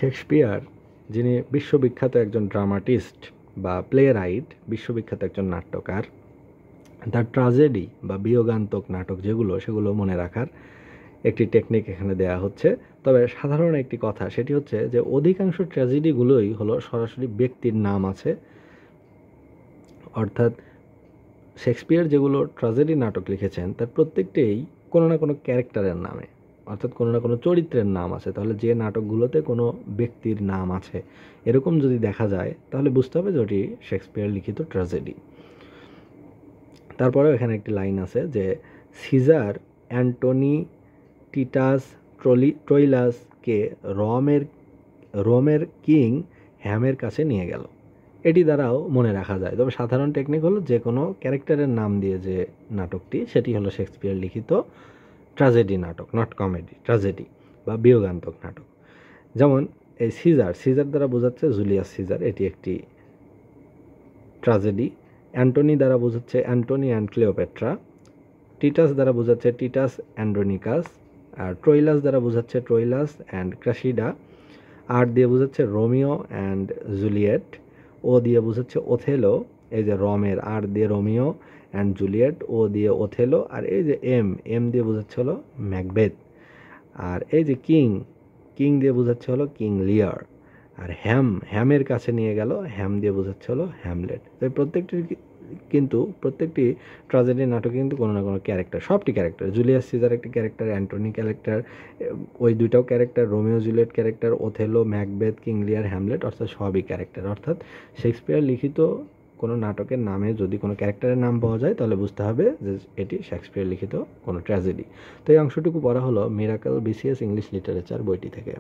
Shakespeare, যিনি বিশ্ববিখ্যাত একজন ড্রামাটিস্ট বা প্লে রাইট, বিশ্ববিখ্যাত একজন নাট্যকার, তার ট্র্যাজেডি বা বিয়োগান্তক নাটক সেগুলো মনে রাখার একটি টেকনিক এখানে দেয়া হচ্ছে। তবে সাধারণ একটি কথা, সেটি হচ্ছে যে অধিকাংশ ট্র্যাজেডিগুলোই হলো সরাসরি ব্যক্তির নাম আছে, অর্থাৎ শেক্সপিয়ার যেগুলো ট্র্যাজেডি নাটক লিখেছেন তার প্রত্যেকটাই কোনো না কোনো ক্যারেক্টারের নামে, অর্থাৎ কোনো না কোনো চরিত্রের নাম আছে। তাহলে যে নাটকগুলোতে কোনো ব্যক্তির নাম আছে এরকম যদি দেখা যায় তাহলে বুঝতে হবে যে ওটি শেক্সপিয়ার লিখিত ট্র্যাজেডি। তারপরেও এখানে একটি লাইন আছে যে সিজার অ্যান্টনি টিটাস ট্রোইলাসকে রোমের কিং হ্যামের কাছে নিয়ে গেল। এটি দ্বারাও মনে রাখা যায়। তবে সাধারণ টেকনিক হলো যে কোনো ক্যারেক্টারের নাম দিয়ে যে নাটকটি, সেটি হলো শেক্সপিয়ার লিখিত ট্র্যাজেডি নাটক, নট কমেডি, ট্র্যাজেডি বা বিয়োগান্তক নাটক। যেমন এই সিজার দ্বারা বোঝাচ্ছে জুলিয়াস সিজার, এটি একটি ট্র্যাজেডি। অ্যান্টনি দ্বারা বোঝাচ্ছে অ্যান্টনি অ্যান্ড ক্লিওপেট্রা। টিটাস দ্বারা বোঝাচ্ছে টিটাস অ্যান্ড্রোনিকাস। আর ট্রোইলাস দ্বারা বোঝাচ্ছে ট্রোইলাস অ্যান্ড ক্রাসিডা। আর দিয়ে বোঝাচ্ছে রোমিও অ্যান্ড জুলিয়েট। ও দিয়ে বোঝাচ্ছে ওথেলো, এই যে রমের আর দিয়ে রোমিও অ্যান্ড জুলিয়েট, ও দিয়ে ওথেলো। আর এই যে এম দিয়ে বোঝাচ্ছে হলো ম্যাকবেথ। আর এই যে কিং দিয়ে বোঝাচ্ছে হলো কিং লিয়ার। আর হ্যামের কাছে নিয়ে গেল, হ্যাম দিয়ে বোঝাচ্ছে হলো হ্যামলেট। তো প্রত্যেকটি ট্র্যাজেডি নাটকে কিন্তু কোনো না কোনো ক্যারেক্টার, সবটি ক্যারেক্টার, জুলিয়াস সিজার একটি ক্যারেক্টার, অ্যান্টনি ক্যারেক্টার, ওই দুইটাও character, Romeo Juliet character, Othello, Macbeth, King Lear, Hamlet, অর্থাৎ সবই ক্যারেক্টার। অর্থাৎ শেক্সপিয়ার লিখিত কোনো নাটকের নামে যদি কোনো ক্যারেক্টারের নাম পাওয়া যায় তাহলে বুঝতে হবে যে এটি শেক্সপিয়ার লিখিত কোনো ট্র্যাজেডি। তো এই অংশটুকু পড়া হলো মিরাকল বিসিএস ইংলিশ লিটারেচার বইটি থেকে।